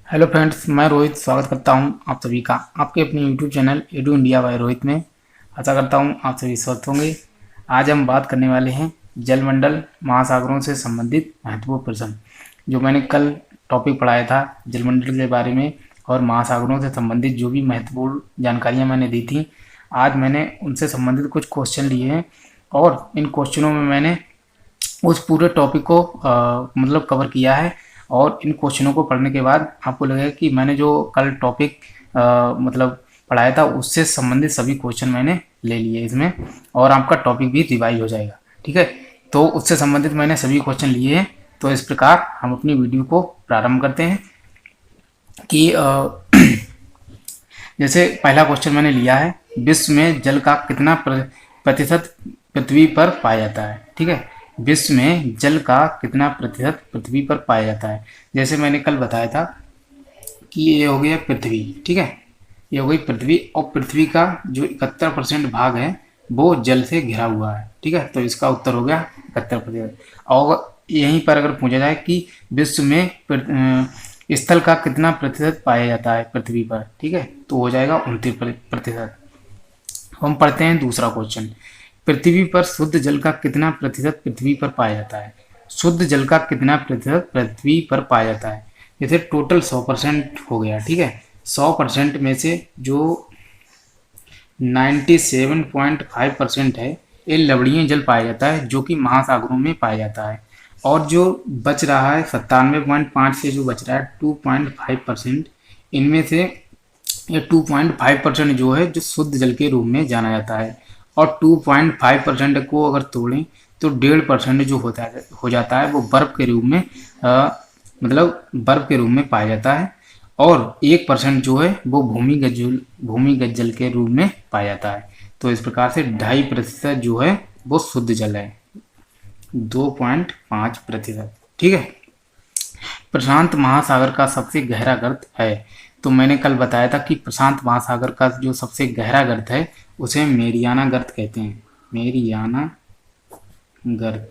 Hello friends, मैं रोहित स्वागत करता हूं आप सभी का आपके अपने YouTube channel edu India by Rohit में। आशा करता हूं आप सभी स्वस्थ होंगे। आज हम बात करने वाले हैं जलमंडल महासागरों से संबंधित महत्वपूर्ण प्रश्न। जो मैंने कल टॉपिक पढ़ाया था जलमंडल के बारे में और महासागरों से संबंधित जो भी महत्वपूर्ण जानकारियाँ मैंने दी थी, आज मैंने उनसे संबंधित कुछ क्वेश्चन लिए हैं और इन क्वेश्चनों में मैंने उस पूरे टॉपिक को मतलब कवर किया है। और इन क्वेश्चनों को पढ़ने के बाद आपको लगेगा कि मैंने जो कल टॉपिक मतलब पढ़ाया था उससे संबंधित सभी क्वेश्चन मैंने ले लिए इसमें, और आपका टॉपिक भी रिवाइज हो जाएगा। ठीक है, तो उससे संबंधित मैंने सभी क्वेश्चन लिए हैं। तो इस प्रकार हम अपनी वीडियो को प्रारंभ करते हैं कि जैसे पहला क्वेश्चन मैंने लिया है, विश्व में जल का कितना प्रतिशत पृथ्वी पर पाया जाता है। ठीक है, विश्व में जल का कितना प्रतिशत पृथ्वी पर पाया जाता है। जैसे मैंने कल बताया था कि ये हो गया पृथ्वी। ठीक है, ये हो गई पृथ्वी, और पृथ्वी का जो 71% भाग है वो जल से घिरा हुआ है। ठीक है, तो इसका उत्तर हो गया 71%। और यहीं पर अगर पूछा जाए कि विश्व में स्थल का कितना प्रतिशत पाया जाता है पृथ्वी पर, ठीक है, तो हो जाएगा 29%। हम पढ़ते हैं दूसरा क्वेश्चन। पृथ्वी पर शुद्ध जल का कितना प्रतिशत पृथ्वी पर पाया जाता है। शुद्ध जल का कितना प्रतिशत पृथ्वी पर पाया जाता है। जैसे टोटल 100% हो गया। ठीक है, 100% में से जो 97.5% है ये लवणीय जल पाया जाता है, जो कि महासागरों में पाया जाता है। और जो बच रहा है 97.5 से जो बच रहा है 2.5%, इनमें से ये 2.5% जो है जो शुद्ध जल के रूप में जाना जाता है। और 2.5% को अगर तोड़ें तो 1.5% जो होता है हो जाता है वो बर्फ के रूप में मतलब बर्फ के रूप में पाया जाता है। और 1% जो है वो भूमिगत जल के रूप में पाया जाता है। तो इस प्रकार से 2.5% जो है वो शुद्ध जल है, 2.5%। ठीक है, प्रशांत महासागर का सबसे गहरा गर्त है। तो मैंने कल बताया था कि प्रशांत महासागर का जो सबसे गहरा गर्त है उसे मेरियाना गर्त कहते हैं। मेरियाना गर्त,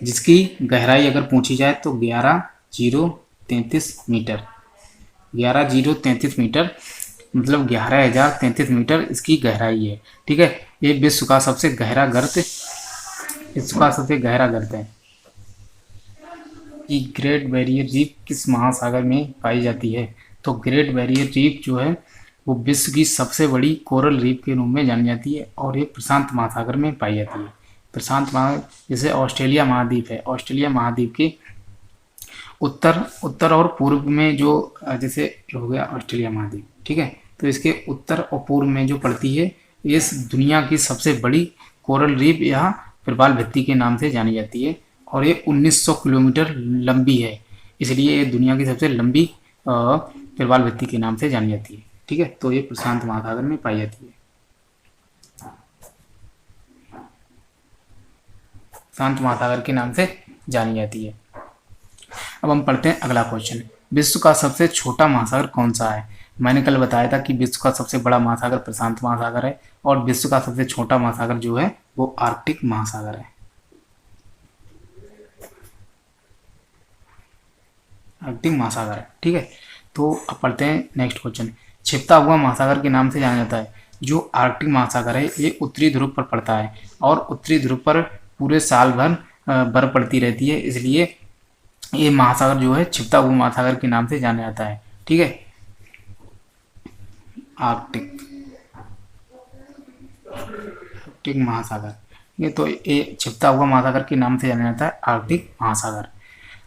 जिसकी गहराई अगर पूछी जाए तो 11,033 मीटर। 11,033 मीटर मतलब 11,033 मीटर इसकी गहराई है। ठीक है, ये विश्व का सबसे गहरा गर्त है। कि ग्रेट बैरियर रीफ किस महासागर में पाई जाती है। तो ग्रेट बैरियर रीफ जो है वो विश्व की सबसे बड़ी कोरल रीफ के रूप में जानी जाती है, और ये प्रशांत महासागर में पाई जाती है। प्रशांत महासागर जैसे ऑस्ट्रेलिया महाद्वीप है, ऑस्ट्रेलिया महाद्वीप के उत्तर और पूर्व में जो जैसे हो गया ऑस्ट्रेलिया महाद्वीप। ठीक है, तो इसके उत्तर और पूर्व में जो पड़ती है इस दुनिया की सबसे बड़ी कोरल रीफ या प्रवाल भित्ति के नाम से जानी जाती है, और ये 1900 किलोमीटर लंबी है, इसलिए ये दुनिया की सबसे लंबी प्रवाल भित्ति के नाम से जानी जाती है। ठीक है, तो ये प्रशांत महासागर में पाई जाती है। प्रशांत महासागर के नाम से जानी जाती है। अब हम पढ़ते हैं अगला क्वेश्चन। विश्व का सबसे छोटा महासागर कौन सा है। मैंने कल बताया था कि विश्व का सबसे बड़ा महासागर प्रशांत महासागर है, और विश्व का सबसे छोटा महासागर जो है वो आर्कटिक महासागर है। आर्कटिक महासागर है। ठीक है, तो अब पढ़ते हैं नेक्स्ट क्वेश्चन। छिपता हुआ महासागर के नाम से जाना जाता है। जो आर्कटिक महासागर है ये उत्तरी ध्रुव पर पड़ता है, और उत्तरी ध्रुव पर पूरे साल भर बर्फ पड़ती रहती है, इसलिए ये महासागर जो है छिपता हुआ महासागर के नाम से जाना जाता है। ठीक है, आर्कटिक महासागर, ये तो ये छिपता हुआ महासागर के नाम से जाना जाता है आर्कटिक महासागर।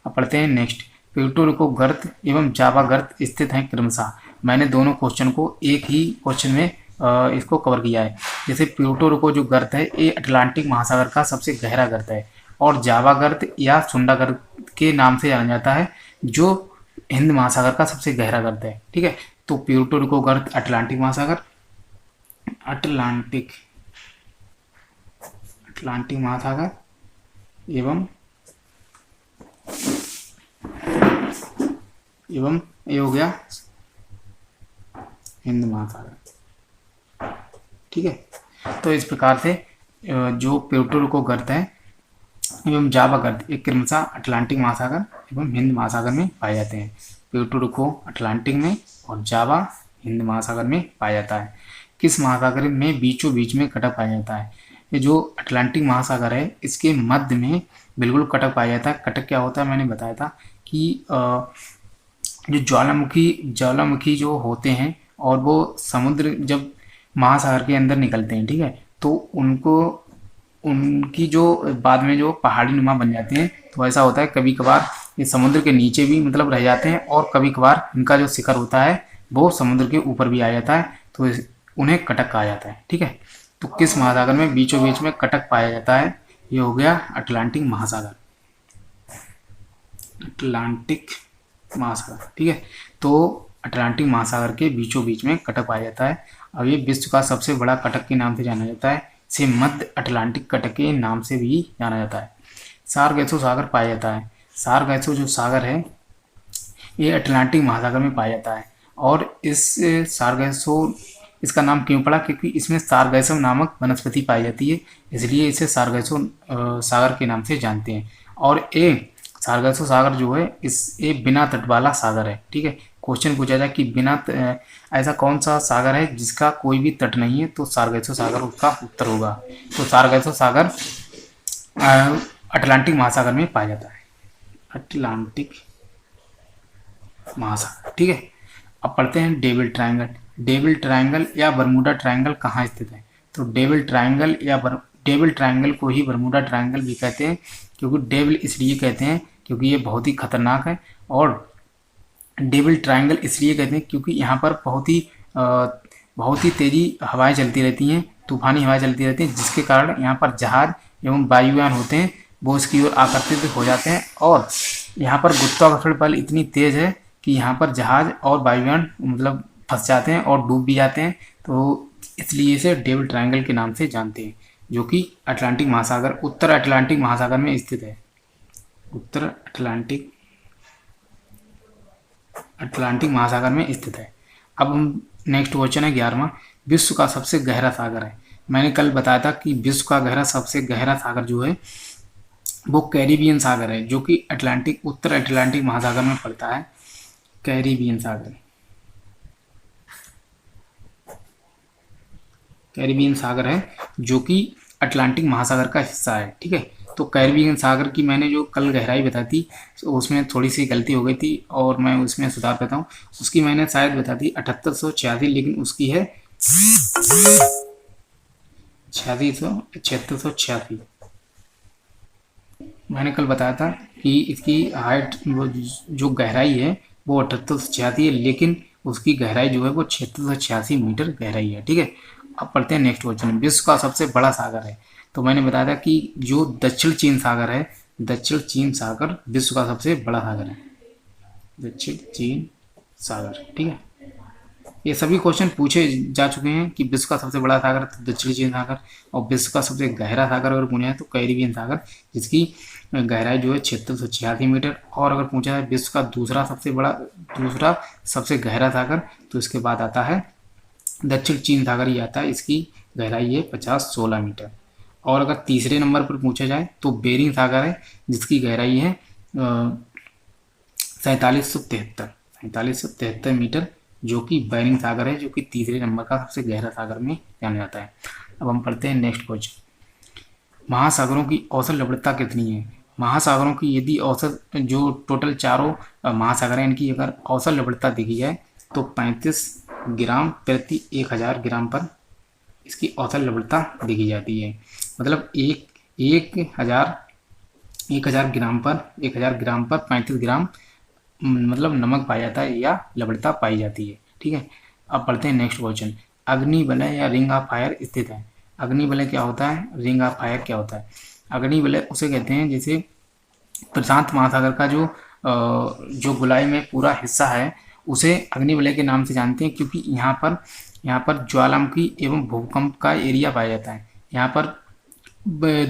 अब पढ़ते हैं नेक्स्ट। प्यूर्टो रिको गर्त एवं जावा गर्त स्थित हैं क्रमशः। मैंने दोनों क्वेश्चन को एक ही क्वेश्चन में इसको कवर किया है। जैसे प्यूर्टो रिको जो गर्त है ये अटलांटिक महासागर का सबसे गहरा गर्त है, और जावा गर्त या सुंडा गर्त के नाम से जाना जाता है जो हिंद महासागर का सबसे गहरा गर्त है। ठीक है, तो प्यूर्टो रिको गर्त अटलांटिक महासागर, अटलांटिक महासागर एवं ये हो गया हिंद महासागर। ठीक है, तो इस प्रकार से जो प्यूर्टो रिको गर्त है एवं जावा गर्त एक क्रमशः अटलांटिक महासागर एवं हिंद महासागर में पाए जाते हैं। प्यूर्टो रिको अटलांटिक में और जावा हिंद महासागर में पाया जाता है। किस महासागर में बीचों बीच में कटक पाया जाता है? ये जो अटलांटिक महासागर है इसके मध्य में बिल्कुल कटक पाया जाता है। कटक क्या होता है मैंने बताया था कि जो ज्वालामुखी जो होते हैं और वो समुद्र जब महासागर के अंदर निकलते हैं, ठीक है, तो उनको उनकी जो बाद में जो पहाड़ी नुमा बन जाते हैं, तो ऐसा होता है कभी कभार ये समुद्र के नीचे भी मतलब रह जाते हैं और कभी कभार इनका जो शिखर होता है वो समुद्र के ऊपर भी आ जाता है, तो उन्हें कटक कहा जाता है। ठीक है, तो किस महासागर में बीचों बीच में कटक पाया जाता है? ये हो गया अटलांटिक महासागर। अटलांटिक महासागर, ठीक है, तो अटलांटिक महासागर के बीचों बीच में कटक पाया जाता है। अब ये विश्व का सबसे बड़ा कटक के नाम से जाना जाता है। इसे मध्य अटलांटिक कटक के नाम से भी जाना जाता है। सारगैसो सागर पाया जाता है। सारगैसो जो सागर है ये अटलांटिक महासागर में पाया जाता है और इस सारगैसो इसका नाम क्यों पड़ा? क्योंकि इसमें सारगैसम नामक वनस्पति पाई जाती है, इसलिए इसे सारगैसो सागर के नाम से जानते हैं। और ये सारगैसो सागर जो है ये बिना तट वाला सागर है। ठीक है, क्वेश्चन पूछा जाए कि ऐसा कौन सा सागर है जिसका कोई भी तट नहीं है, तो सारगैसो सागर उसका उत्तर होगा। तो सारगैसो सागर अटलांटिक महासागर में पाया जाता है। अटलांटिक महासागर, ठीक है। अब पढ़ते हैं डेविल ट्रायंगल। डेविल ट्रायंगल या बरमूडा ट्रायंगल कहाँ स्थित है? तो डेविल ट्रायंगल को ही बरमूडा ट्रायंगल भी कहते हैं, क्योंकि डेविल इसलिए कहते हैं क्योंकि ये बहुत ही खतरनाक है, और डेविल ट्रायंगल इसलिए कहते हैं क्योंकि यहाँ पर बहुत ही तेजी हवाएं चलती रहती हैं, तूफानी हवाएं चलती रहती हैं, जिसके कारण यहाँ पर जहाज एवं वायुयान होते हैं वो इसकी ओर आकर्षित हो जाते हैं, और यहाँ पर गुरुत्वाकर्षण बल इतनी तेज है कि यहाँ पर जहाज और वायुयान मतलब फंस जाते हैं और डूब भी जाते हैं। तो इसलिए इसे डेविल ट्रायंगल के नाम से जानते हैं, जो कि उत्तर अटलांटिक महासागर में स्थित है। उत्तर अटलांटिक महासागर में स्थित है। अब हम नेक्स्ट क्वेश्चन है 11वां। विश्व का सबसे गहरा सागर है। मैंने कल बताया था कि विश्व का सबसे गहरा सागर जो है वो कैरिबियन सागर है, जो कि उत्तर अटलांटिक महासागर में पड़ता है। कैरिबियन सागर है जो कि अटलांटिक महासागर का हिस्सा है। ठीक है, तो कैरिबियन सागर की मैंने जो कल गहराई बताई थी तो उसमें थोड़ी सी गलती हो गई थी और मैं उसमें सुधार करता हूँ। उसकी मैंने शायद बता दी 7886, लेकिन उसकी है 7686। मैंने कल बताया था कि इसकी हाइट जो गहराई है वो 7886 है, लेकिन उसकी गहराई जो है वो 7686 मीटर गहराई है। ठीक है, अब पढ़ते हैं नेक्स्ट क्वेश्चन। विश्व का सबसे बड़ा सागर है। तो मैंने बताया था कि जो दक्षिण चीन सागर है, दक्षिण चीन सागर विश्व का सबसे बड़ा सागर है। दक्षिण चीन सागर, ठीक है। ये सभी क्वेश्चन पूछे जा चुके हैं कि विश्व का सबसे बड़ा सागर तो दक्षिण चीन सागर, और विश्व का सबसे गहरा सागर अगर पूछा है तो कैरिबियन सागर, जिसकी गहराई जो है 7686 मीटर। और अगर पूछा है विश्व का दूसरा सबसे गहरा सागर, तो इसके बाद आता है दक्षिण चीन सागर ही आता है, इसकी गहराई है 5016 मीटर। और अगर तीसरे नंबर पर पूछा जाए तो बेरिंग सागर है, जिसकी गहराई है 4773 मीटर, जो कि बेरिंग सागर है, जो कि तीसरे नंबर का सबसे गहरा सागर में जाना जाता है। अब हम पढ़ते हैं नेक्स्ट क्वेश्चन। महासागरों की औसत लवणता कितनी है? महासागरों की यदि औसत जो टोटल चारों महासागर हैं इनकी अगर औसत लवणता देखी जाए तो 35 ग्राम प्रति 1000 ग्राम पर इसकी औसत लवणता देखी जाती है। मतलब एक हजार ग्राम पर 35 ग्राम मतलब नमक पाया जाता है या लवणता पाई जाती है। ठीक है, अब पढ़ते हैं नेक्स्ट क्वेश्चन। अग्निवलय या रिंग ऑफ फायर स्थित है। अग्निवलय क्या होता है? रिंग ऑफ फायर क्या होता है? अग्निवलय उसे कहते हैं जैसे प्रशांत महासागर का जो गोलाई में पूरा हिस्सा है उसे अग्निवलय के नाम से जानते हैं, क्योंकि यहाँ पर ज्वालामुखी एवं भूकंप का एरिया पाया जाता है। यहाँ पर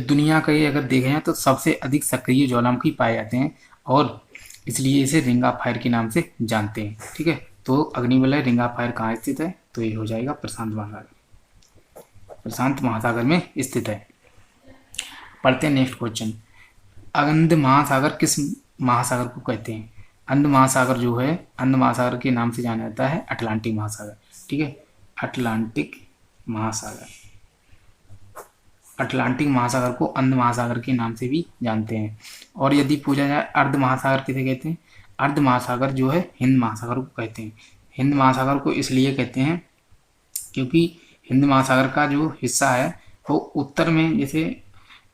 दुनिया का ये अगर देखें तो सबसे अधिक सक्रिय ज्वालामुखी पाए जाते हैं, और इसलिए इसे रिंग ऑफ फायर के नाम से जानते हैं। ठीक है, तो अग्निवलय रिंग ऑफ फायर कहाँ स्थित है? तो ये हो जाएगा प्रशांत महासागर में स्थित है। पढ़ते हैं नेक्स्ट क्वेश्चन। अरंध महासागर किस महासागर को कहते हैं? अंध महासागर जो है, अंध महासागर के नाम से जाना जाता है अटलांटिक महासागर। ठीक है, अटलांटिक महासागर, अटलांटिक महासागर को अंध महासागर के नाम से भी जानते हैं। और यदि पूछा जाए अर्ध महासागर किसे कहते हैं, अर्ध महासागर जो है हिंद महासागर को कहते हैं। हिंद महासागर को इसलिए कहते हैं क्योंकि हिंद महासागर का जो हिस्सा है वो उत्तर में, जैसे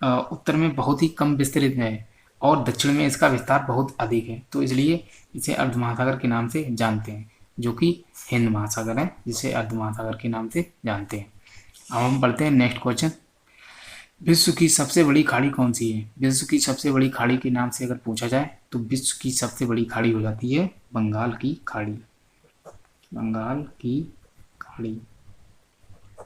उत्तर में बहुत ही कम विस्तृत है और दक्षिण में इसका विस्तार बहुत अधिक है, तो इसलिए इसे अर्ध महासागर के नाम से जानते हैं, जो कि हिंद महासागर है, जिसे अर्ध महासागर के नाम से जानते हैं। अब हम पढ़ते हैं नेक्स्ट क्वेश्चन। विश्व की सबसे बड़ी खाड़ी कौन सी है? विश्व की सबसे बड़ी खाड़ी के नाम से अगर पूछा जाए तो विश्व की सबसे बड़ी खाड़ी हो जाती है बंगाल की खाड़ी, बंगाल की खाड़ी।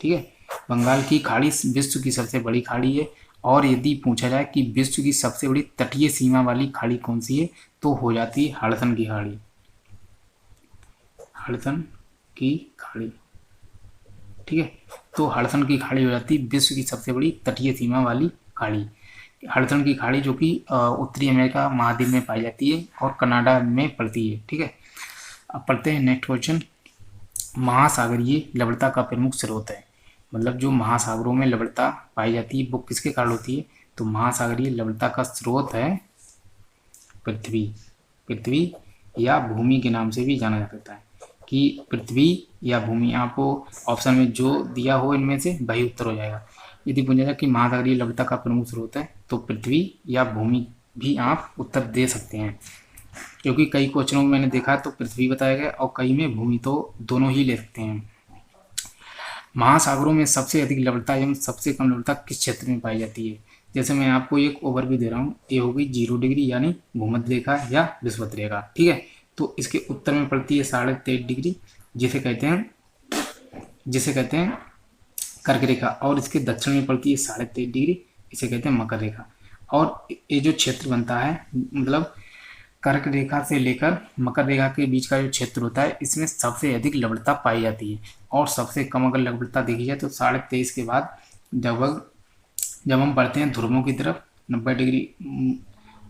ठीक है, बंगाल की खाड़ी विश्व की सबसे बड़ी खाड़ी है। और यदि पूछा जाए कि विश्व की सबसे बड़ी तटीय सीमा वाली खाड़ी कौन सी है, तो हो जाती है हड़सन की खाड़ी, हड़सन की खाड़ी। ठीक है, तो हड़सन की खाड़ी हो जाती है विश्व की सबसे बड़ी तटीय सीमा वाली खाड़ी। हड़सन की खाड़ी जो कि उत्तरी अमेरिका महाद्वीप में पाई जाती है और कनाडा में पड़ती है। ठीक है, अब पढ़ते हैं नेक्स्ट क्वेश्चन। महासागरीय लवणता का प्रमुख स्रोत है, मतलब जो महासागरों में लवणता पाई जाती है वो किसके कारण होती है? तो महासागरीय लवणता का स्रोत है पृथ्वी, पृथ्वी या भूमि के नाम से भी जाना जाता है कि पृथ्वी या भूमि। आपको ऑप्शन में जो दिया हो इनमें से वही उत्तर हो जाएगा। यदि पूछा जाए कि महासागरीय लवणता का प्रमुख स्रोत है तो पृथ्वी या भूमि भी आप उत्तर दे सकते हैं, क्योंकि कई क्वेश्चनों में मैंने देखा तो पृथ्वी बताया गया और कई में भूमि, तो दोनों ही ले सकते हैं। महासागरों में सबसे अधिक लवणता एवं सबसे कम लवणता किस क्षेत्र में पाई जाती है? जैसे मैं आपको एक ओवरव्यू दे रहा हूँ, ये हो गई 0 डिग्री यानी भूमध्य रेखा या विषुवत रेखा। ठीक है, तो इसके उत्तर में पड़ती है 23.5 डिग्री, जिसे कहते हैं कर्क रेखा, और इसके दक्षिण में पड़ती है 23.5 डिग्री, इसे कहते हैं मकर रेखा। और ये जो क्षेत्र बनता है, मतलब कर्क रेखा से लेकर मकर रेखा के बीच का जो क्षेत्र होता है, इसमें सबसे अधिक लवणता पाई जाती है। और सबसे कम अगर लवणता देखी जाए तो 23.5 के बाद जब हम बढ़ते हैं ध्रुवों की तरफ, 90 डिग्री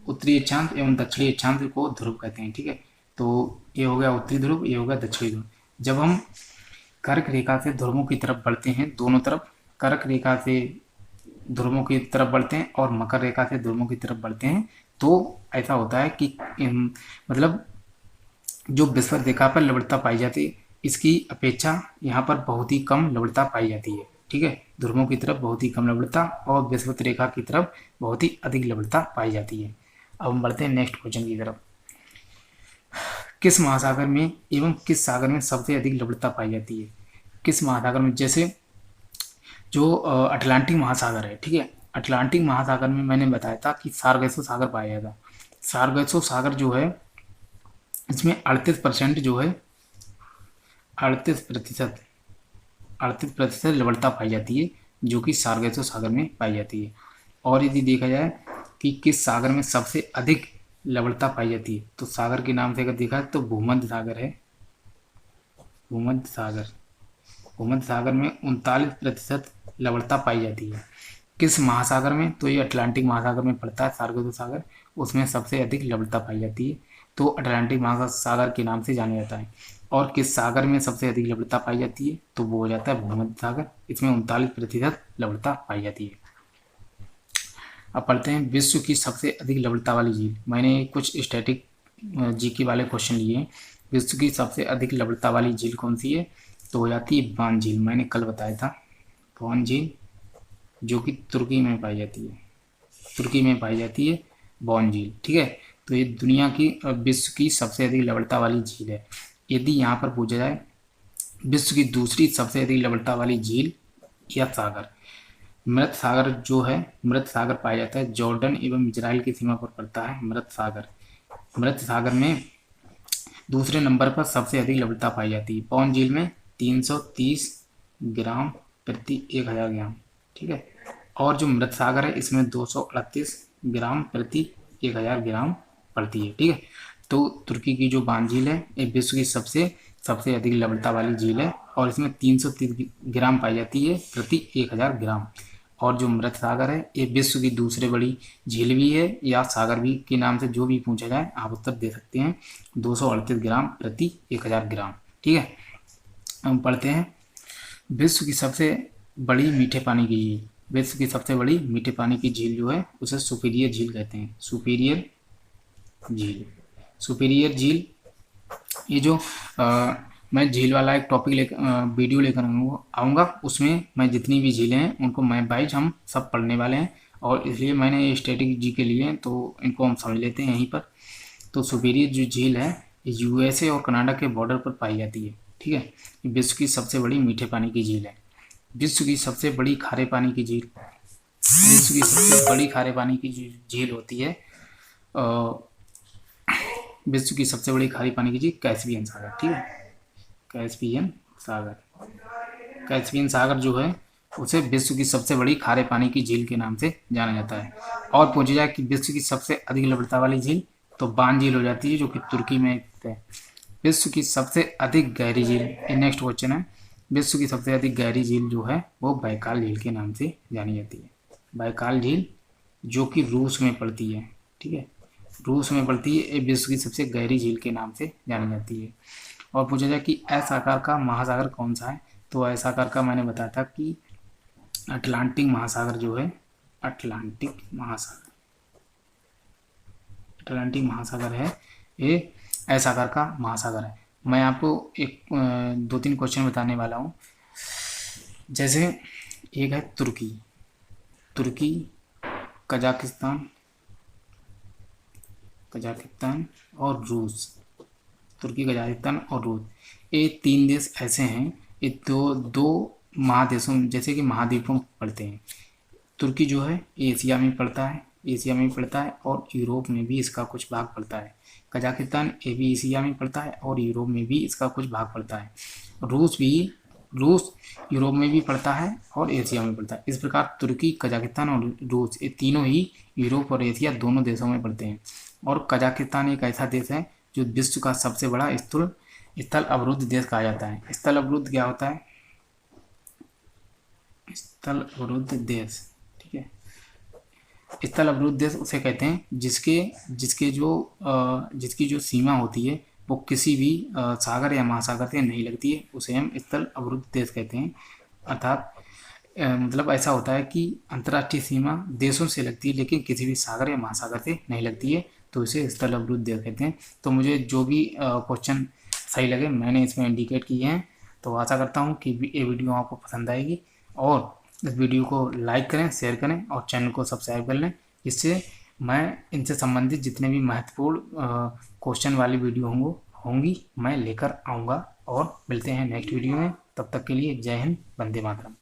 उत्तरी अक्षांश एवं दक्षिणी अक्षांश को ध्रुव कहते हैं। ठीक है, तो ये हो गया उत्तरी ध्रुव, ये हो गया दक्षिणी ध्रुव। जब हम कर्क रेखा से ध्रुवों की तरफ बढ़ते हैं, दोनों तरफ कर्क रेखा से ध्रुवों की तरफ बढ़ते हैं और मकर रेखा से ध्रुवों की तरफ बढ़ते हैं, तो ऐसा होता है कि मतलब जो विषुवत रेखा पर लवणता पाई जाती है, इसकी अपेक्षा यहाँ पर बहुत ही कम लवणता पाई जाती है। ठीक है, ध्रुवों की तरफ बहुत ही कम लवणता और विषुवत रेखा की तरफ बहुत ही अधिक लवणता पाई जाती है। अब हम बढ़ते हैं नेक्स्ट क्वेश्चन की तरफ। किस महासागर में एवं किस सागर में सबसे अधिक लवणता पाई जाती है? किस महासागर में? जैसे जो अटलांटिक महासागर है, ठीक है, अटलांटिक महासागर में मैंने बताया था कि सारगेसो सागर पाया जाता। सारगेसो सागर जो है इसमें 38% जो है 38% लवणता पाई जाती है, जो कि सारगेसो सागर में पाई जाती है। और यदि देखा जाए कि किस सागर में सबसे अधिक लवणता पाई जाती है, तो सागर के नाम से अगर देखा तो भूमध्य सागर है। भूमध्य सागर में 39% लवणता पाई जाती है। किस महासागर में? तो ये अटलांटिक महासागर में पड़ता है सारगेसो सागर, उसमें सबसे अधिक लवणता पाई जाती है, तो अटलांटिक महासागर के नाम से जाना जाता है। और किस सागर में सबसे अधिक लवणता पाई जाती है? तो वो हो जाता है भूमध्य सागर, इसमें 39% लवणता पाई जाती है। अब पढ़ते हैं विश्व की सबसे अधिक लवणता वाली झील। मैंने कुछ स्टैटिक जीके वाले क्वेश्चन लिए हैं। विश्व की सबसे अधिक लवणता वाली झील कौन सी है? तो हो जाती है बॉन झील, मैंने कल बताया था, बॉन झील, जो कि तुर्की में पाई जाती है, तुर्की में पाई जाती है बॉन झील। ठीक है, तो ये दुनिया की विश्व की सबसे अधिक लवणता वाली झील है। यदि यहाँ पर पूछा जाए विश्व की दूसरी सबसे अधिक लवणता वाली झील या सागर, मृत सागर जो है, मृत सागर पाया जाता है जॉर्डन एवं इजराइल की सीमा पर पड़ता है मृत सागर। मृत सागर में दूसरे नंबर पर सबसे अधिक लवणता पाई जाती है। बॉन झील में 330 ग्राम प्रति 1000 ग्राम। ठीक है, और जो मृत सागर है इसमें 238 ग्राम प्रति 1000 ग्राम पड़ती है। ठीक है, तो तुर्की की जो बॉन झील है ये विश्व की सबसे अधिक लवणता वाली झील है और इसमें 330 ग्राम पाई जाती है प्रति 1000 ग्राम। और जो मृत सागर है ये विश्व की दूसरी बड़ी झील भी है या सागर भी के नाम से जो भी पूछा जाए आप उत्तर दे सकते हैं। 238 ग्राम प्रति 1000 ग्राम। ठीक है, हम पढ़ते हैं विश्व की सबसे बड़ी मीठे पानी की झील। विश्व की सबसे बड़ी मीठे पानी की झील जो है उसे सुपीरियर झील कहते हैं। सुपीरियर झील, सुपीरियर झील। ये जो मैं झील वाला एक टॉपिक लेकर वीडियो लेकर आऊँगा, उसमें मैं जितनी भी झीलें हैं उनको मैप वाइज हम सब पढ़ने वाले हैं, और इसलिए मैंने ये स्टैटिक जी के लिए तो इनको हम समझ लेते हैं यहीं पर। तो सुपीरियर जो झील है यूएसए और कनाडा के बॉर्डर पर पाई जाती है। ठीक है, विश्व की सबसे बड़ी मीठे पानी की झील है। विश्व की सबसे बड़ी खारे पानी की झील, विश्व की सबसे बड़ी खारे पानी की झील होती है विश्व की सबसे बड़ी खारे पानी की झील कैस्पियन सागर। ठीक है, कैस्पियन सागर। कैस्पियन सागर जो है उसे विश्व की सबसे बड़ी खारे पानी की झील के नाम से जाना जाता है। और पूछा जाए कि विश्व की सबसे अधिक लवणता वाली झील, तो बान झील हो जाती है जो कि तुर्की में है। विश्व की सबसे अधिक गहरी झील, ये नेक्स्ट क्वेश्चन है। विश्व की सबसे अधिक गहरी झील जो है वो बैकाल झील के नाम से जानी जाती है। बैकाल झील जो कि रूस में पड़ती है। ठीक है, रूस में पड़ती है, ये विश्व की सबसे गहरी झील के नाम से जानी जाती है। और पूछा जाए कि एस आकार का महासागर कौन सा है, तो एस आकार का मैंने बताया था कि अटलांटिक महासागर जो है, अटलांटिक महासागर, अटलांटिक महासागर है, ये एस आकार का महासागर है। मैं आपको एक 2-3 क्वेश्चन बताने वाला हूँ। जैसे एक है तुर्की, तुर्की, कजाकिस्तान, कजाकिस्तान और रूस। तुर्की, कजाकिस्तान और रूस, ये 3 देश ऐसे हैं, ये दो महादेशों जैसे कि महाद्वीपों में पड़ते हैं। तुर्की जो है एशिया में पड़ता है, एशिया में पड़ता है और यूरोप में भी इसका कुछ भाग पड़ता है। कजाकिस्तान ये भी एशिया में पड़ता है और यूरोप में भी इसका कुछ भाग पड़ता है। रूस यूरोप में भी पड़ता है और एशिया में पड़ता है। इस प्रकार तुर्की, कजाकिस्तान और रूस ये तीनों ही यूरोप और एशिया दोनों देशों में पड़ते हैं। और कजाकिस्तान एक ऐसा देश है जो विश्व का सबसे बड़ा स्थल अवरुद्ध देश कहा जाता है। स्थल अवरुद्ध क्या होता है? स्थल अवरुद्ध देश। ठीक है, स्थल अवरुद्ध देश उसे कहते हैं जिसकी जो सीमा होती है वो किसी भी सागर या महासागर से नहीं लगती है, उसे हम स्थल अवरुद्ध देश कहते हैं। अर्थात मतलब ऐसा होता है कि अंतर्राष्ट्रीय सीमा देशों से लगती है लेकिन किसी भी सागर या महासागर से नहीं लगती है, तो इसे स्थल अवरुद्ध देश कहते हैं। तो मुझे जो भी क्वेश्चन सही लगे मैंने इसमें इंडिकेट किए हैं। तो आशा करता हूँ कि ये वीडियो आपको पसंद आएगी, और इस वीडियो को लाइक करें, शेयर करें और चैनल को सब्सक्राइब कर लें, जिससे मैं इनसे संबंधित जितने भी महत्वपूर्ण क्वेश्चन वाली वीडियो होंगी मैं लेकर आऊँगा। और मिलते हैं नेक्स्ट वीडियो में, तब तक के लिए जय हिंद, वंदे मातरम।